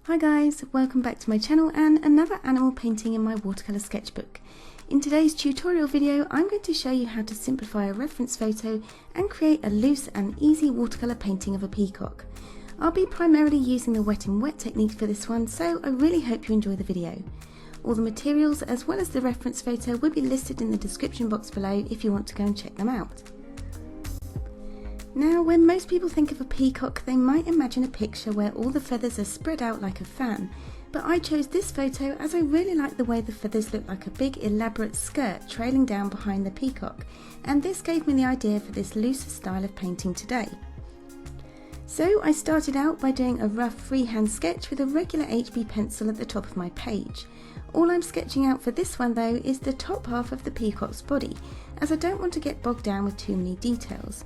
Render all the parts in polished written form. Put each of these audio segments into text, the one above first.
Hi guys, welcome back to my channel and another animal painting in my watercolour sketchbook. In today's tutorial video I'm going to show you how to simplify a reference photo and create a loose and easy watercolour painting of a peacock. I'll be primarily using the wet and wet technique for this one, so I really hope you enjoy the video. All the materials as well as the reference photo will be listed in the description box below if you want to go and check them out. Now, when most people think of a peacock, they might imagine a picture where all the feathers are spread out like a fan, but I chose this photo as I really like the way the feathers look like a big elaborate skirt trailing down behind the peacock, and this gave me the idea for this looser style of painting today. So I started out by doing a rough freehand sketch with a regular HB pencil at the top of my page. All I'm sketching out for this one though is the top half of the peacock's body, as I don't want to get bogged down with too many details.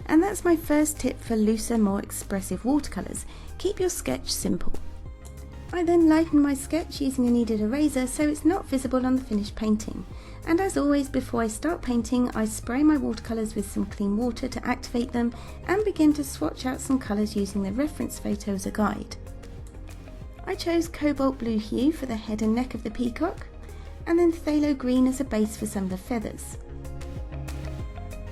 And that's my first tip for looser, more expressive watercolours. Keep your sketch simple. I then lighten my sketch using a kneaded eraser so it's not visible on the finished painting. And as always, before I start painting, I spray my watercolours with some clean water to activate them and begin to swatch out some colours using the reference photo as a guide. I chose cobalt blue hue for the head and neck of the peacock, and then phthalo green as a base for some of the feathers.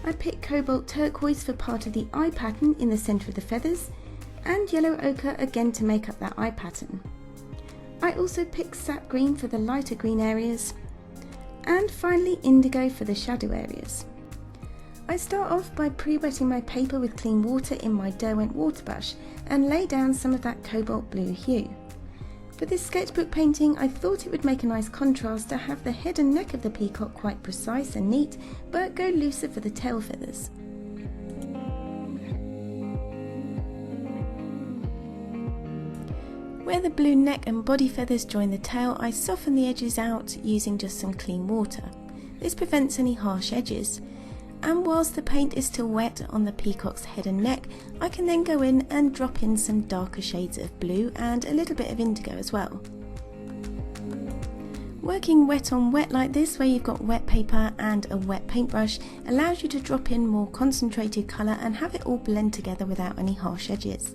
I picked cobalt turquoise for part of the eye pattern in the centre of the feathers, and yellow ochre again to make up that eye pattern. I also picked sap green for the lighter green areas, and finally indigo for the shadow areas. I start off by pre-wetting my paper with clean water in my Derwent waterbrush and lay down some of that cobalt blue hue. For this sketchbook painting, I thought it would make a nice contrast to have the head and neck of the peacock quite precise and neat, but go looser for the tail feathers. Where the blue neck and body feathers join the tail, I soften the edges out using just some clean water. This prevents any harsh edges. And whilst the paint is still wet on the peacock's head and neck, I can then go in and drop in some darker shades of blue and a little bit of indigo as well. Working wet on wet like this, where you've got wet paper and a wet paintbrush, allows you to drop in more concentrated colour and have it all blend together without any harsh edges.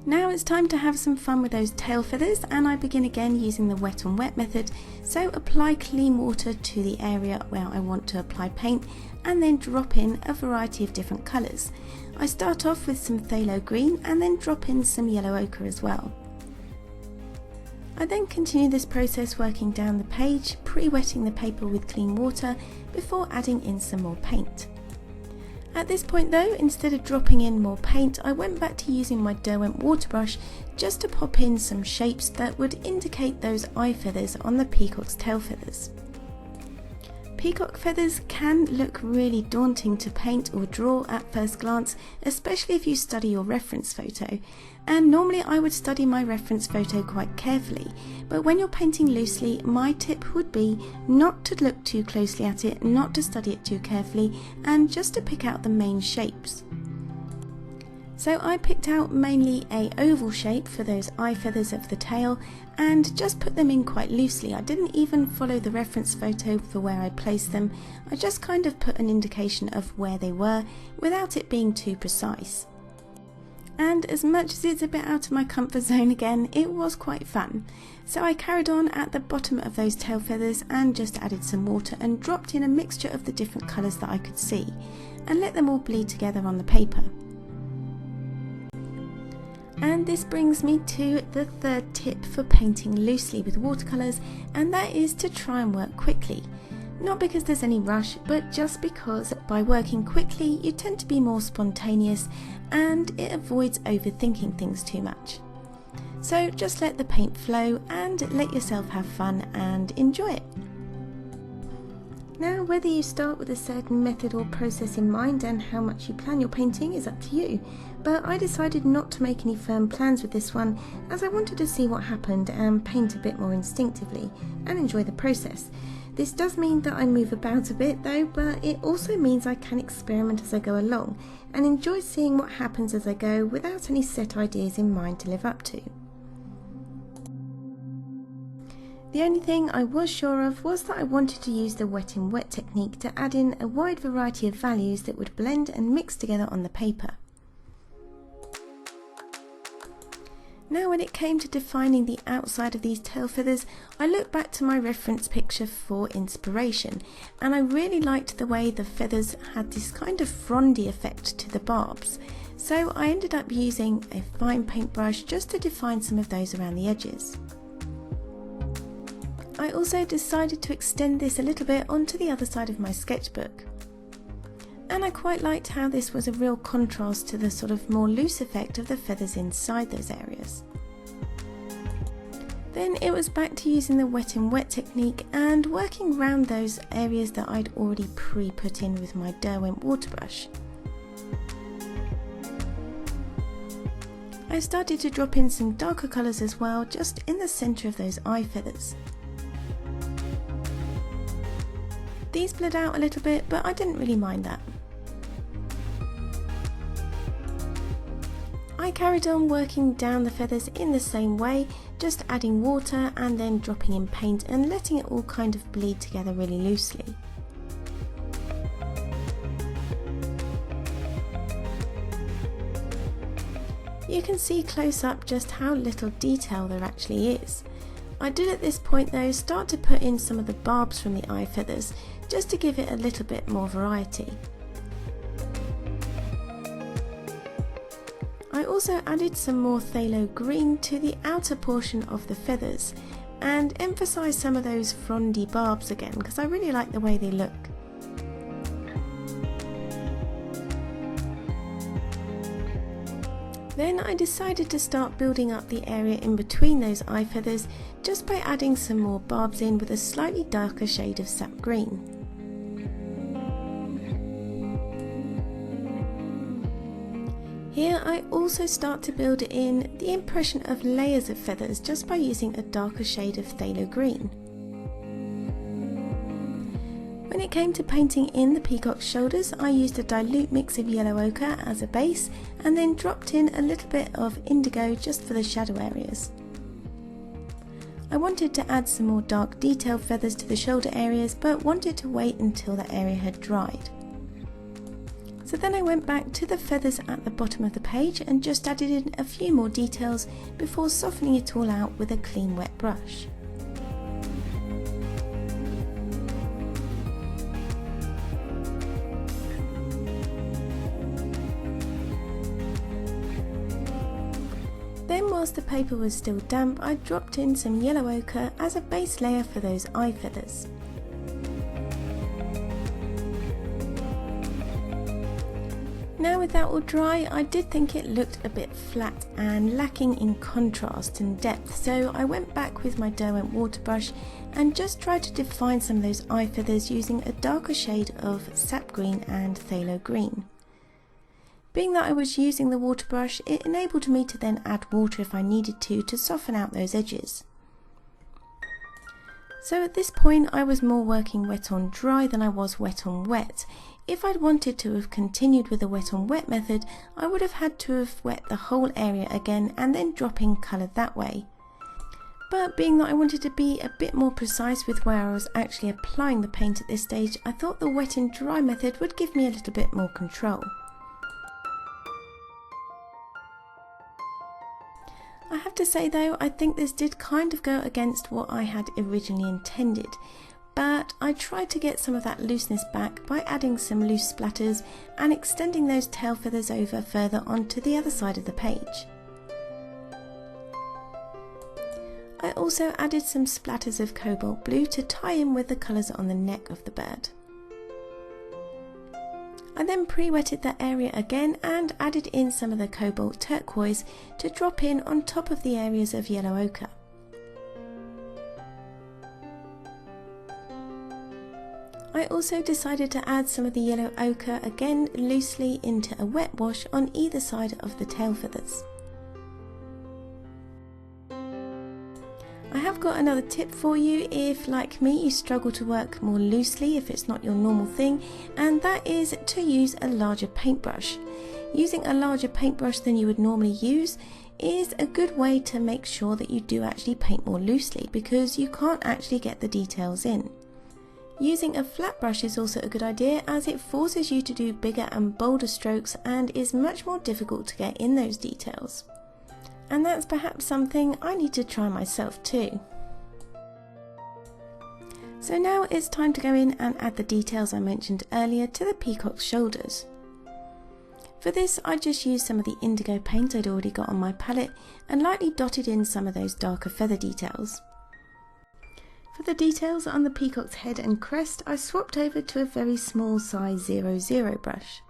Now it's time to have some fun with those tail feathers, and I begin again using the wet on wet method. So apply clean water to the area where I want to apply paint and then drop in a variety of different colours. I start off with some phthalo green and then drop in some yellow ochre as well. I then continue this process working down the page, pre-wetting the paper with clean water before adding in some more paint. At this point though, instead of dropping in more paint, I went back to using my Derwent waterbrush just to pop in some shapes that would indicate those eye feathers on the peacock's tail feathers. Peacock feathers can look really daunting to paint or draw at first glance, especially if you study your reference photo. And normally I would study my reference photo quite carefully, but when you're painting loosely, my tip would be not to look too closely at it, not to study it too carefully, and just to pick out the main shapes. So I picked out mainly a oval shape for those eye feathers of the tail and just put them in quite loosely. I didn't even follow the reference photo for where I placed them. I just kind of put an indication of where they were without it being too precise. And as much as it's a bit out of my comfort zone again, it was quite fun. So I carried on at the bottom of those tail feathers and just added some water and dropped in a mixture of the different colours that I could see and let them all bleed together on the paper. And this brings me to the third tip for painting loosely with watercolours, and that is to try and work quickly. Not because there's any rush, but just because by working quickly you tend to be more spontaneous and it avoids overthinking things too much. So just let the paint flow and let yourself have fun and enjoy it. Now, whether you start with a certain method or process in mind and how much you plan your painting is up to you, but I decided not to make any firm plans with this one as I wanted to see what happened and paint a bit more instinctively and enjoy the process. This does mean that I move about a bit though, but it also means I can experiment as I go along and enjoy seeing what happens as I go without any set ideas in mind to live up to. The only thing I was sure of was that I wanted to use the wet and wet technique to add in a wide variety of values that would blend and mix together on the paper. Now when it came to defining the outside of these tail feathers, I looked back to my reference picture for inspiration, and I really liked the way the feathers had this kind of frondy effect to the barbs. So I ended up using a fine paintbrush just to define some of those around the edges. I also decided to extend this a little bit onto the other side of my sketchbook. And I quite liked how this was a real contrast to the sort of more loose effect of the feathers inside those areas. Then it was back to using the wet and wet technique and working around those areas that I'd already pre-put in with my Derwent water brush. I started to drop in some darker colours as well, just in the centre of those eye feathers. These blurred out a little bit, but I didn't really mind that. I carried on working down the feathers in the same way, just adding water and then dropping in paint and letting it all kind of bleed together really loosely. You can see close up just how little detail there actually is. I did at this point though start to put in some of the barbs from the eye feathers just to give it a little bit more variety. I also added some more phthalo green to the outer portion of the feathers and emphasised some of those frondy barbs again because I really like the way they look. Then I decided to start building up the area in between those eye feathers just by adding some more barbs in with a slightly darker shade of sap green. Here I also start to build in the impression of layers of feathers just by using a darker shade of phthalo green. When it came to painting in the peacock's shoulders, I used a dilute mix of yellow ochre as a base and then dropped in a little bit of indigo just for the shadow areas. I wanted to add some more dark detailed feathers to the shoulder areas but wanted to wait until the area had dried. So then I went back to the feathers at the bottom of the page and just added in a few more details before softening it all out with a clean wet brush. Then whilst the paper was still damp, I dropped in some yellow ochre as a base layer for those eye feathers. Now with that all dry, I did think it looked a bit flat and lacking in contrast and depth, so I went back with my Derwent water brush and just tried to define some of those eye feathers using a darker shade of sap green and phthalo green. Being that I was using the water brush, it enabled me to then add water if I needed to soften out those edges. So at this point I was more working wet on dry than I was wet on wet. If I'd wanted to have continued with the wet on wet method, I would have had to have wet the whole area again and then drop in colour that way. But being that I wanted to be a bit more precise with where I was actually applying the paint at this stage, I thought the wet and dry method would give me a little bit more control. I have to say though, I think this did kind of go against what I had originally intended, but I tried to get some of that looseness back by adding some loose splatters and extending those tail feathers over further onto the other side of the page. I also added some splatters of cobalt blue to tie in with the colours on the neck of the bird. I then pre-wetted that area again and added in some of the cobalt turquoise to drop in on top of the areas of yellow ochre. I also decided to add some of the yellow ochre again loosely into a wet wash on either side of the tail feathers. I have got another tip for you if, like me, you struggle to work more loosely if it's not your normal thing, and that is to use a larger paintbrush. Using a larger paintbrush than you would normally use is a good way to make sure that you do actually paint more loosely because you can't actually get the details in. Using a flat brush is also a good idea as it forces you to do bigger and bolder strokes and is much more difficult to get in those details. and that's perhaps something I need to try myself too. So now it's time to go in and add the details I mentioned earlier to the peacock's shoulders. For this, I just used some of the indigo paint I'd already got on my palette and lightly dotted in some of those darker feather details. For the details on the peacock's head and crest, I swapped over to a very small size 00 brush.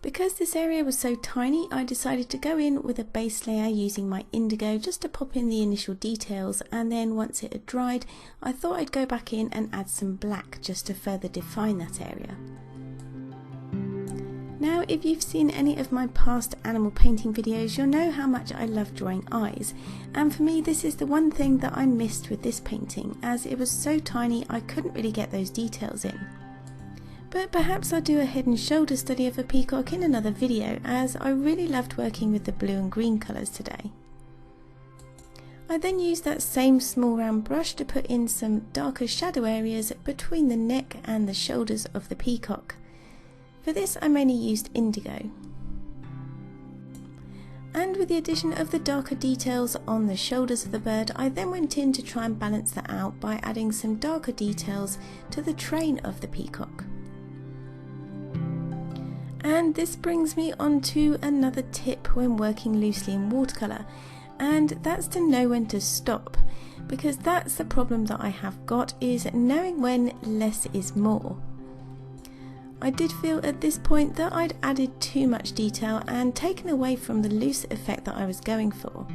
Because this area was so tiny, I decided to go in with a base layer using my indigo just to pop in the initial details, and then once it had dried, I thought I'd go back in and add some black just to further define that area. Now, if you've seen any of my past animal painting videos, you'll know how much I love drawing eyes, and for me this is the one thing that I missed with this painting, as it was so tiny I couldn't really get those details in. But perhaps I'll do a head and shoulder study of a peacock in another video, as I really loved working with the blue and green colours today. I then used that same small round brush to put in some darker shadow areas between the neck and the shoulders of the peacock. For this I mainly used indigo. And with the addition of the darker details on the shoulders of the bird, I then went in to try and balance that out by adding some darker details to the train of the peacock. And this brings me on to another tip when working loosely in watercolour, and that's to know when to stop, because that's the problem that I have got, is knowing when less is more. I did feel at this point that I'd added too much detail and taken away from the loose effect that I was going for.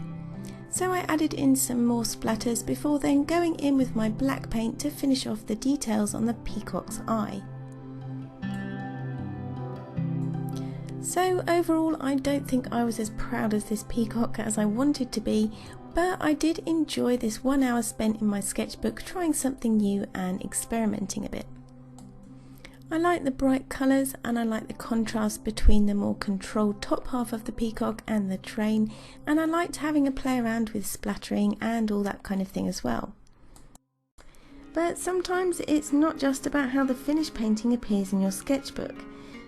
So I added in some more splatters before then going in with my black paint to finish off the details on the peacock's eye. So overall, I don't think I was as proud of this peacock as I wanted to be, but I did enjoy this 1 hour spent in my sketchbook trying something new and experimenting a bit. I like the bright colours, and I like the contrast between the more controlled top half of the peacock and the train, and I liked having a play around with splattering and all that kind of thing as well. But sometimes it's not just about how the finished painting appears in your sketchbook.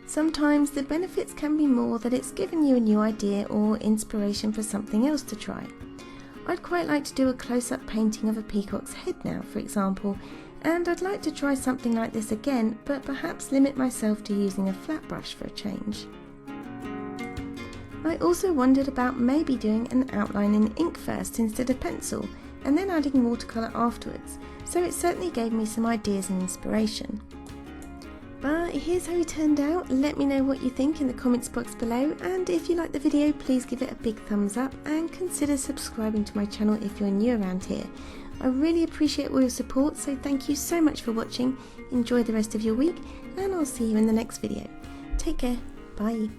Sometimes the benefits can be more that it's given you a new idea or inspiration for something else to try. I'd quite like to do a close-up painting of a peacock's head now, for example, and I'd like to try something like this again, but perhaps limit myself to using a flat brush for a change. I also wondered about maybe doing an outline in ink first instead of pencil, and then adding watercolour afterwards, so it certainly gave me some ideas and inspiration. But here's how he turned out. Let me know what you think in the comments box below, and if you like the video, please give it a big thumbs up and consider subscribing to my channel if you're new around here. I really appreciate all your support, so thank you so much for watching. Enjoy the rest of your week, and I'll see you in the next video. Take care, bye.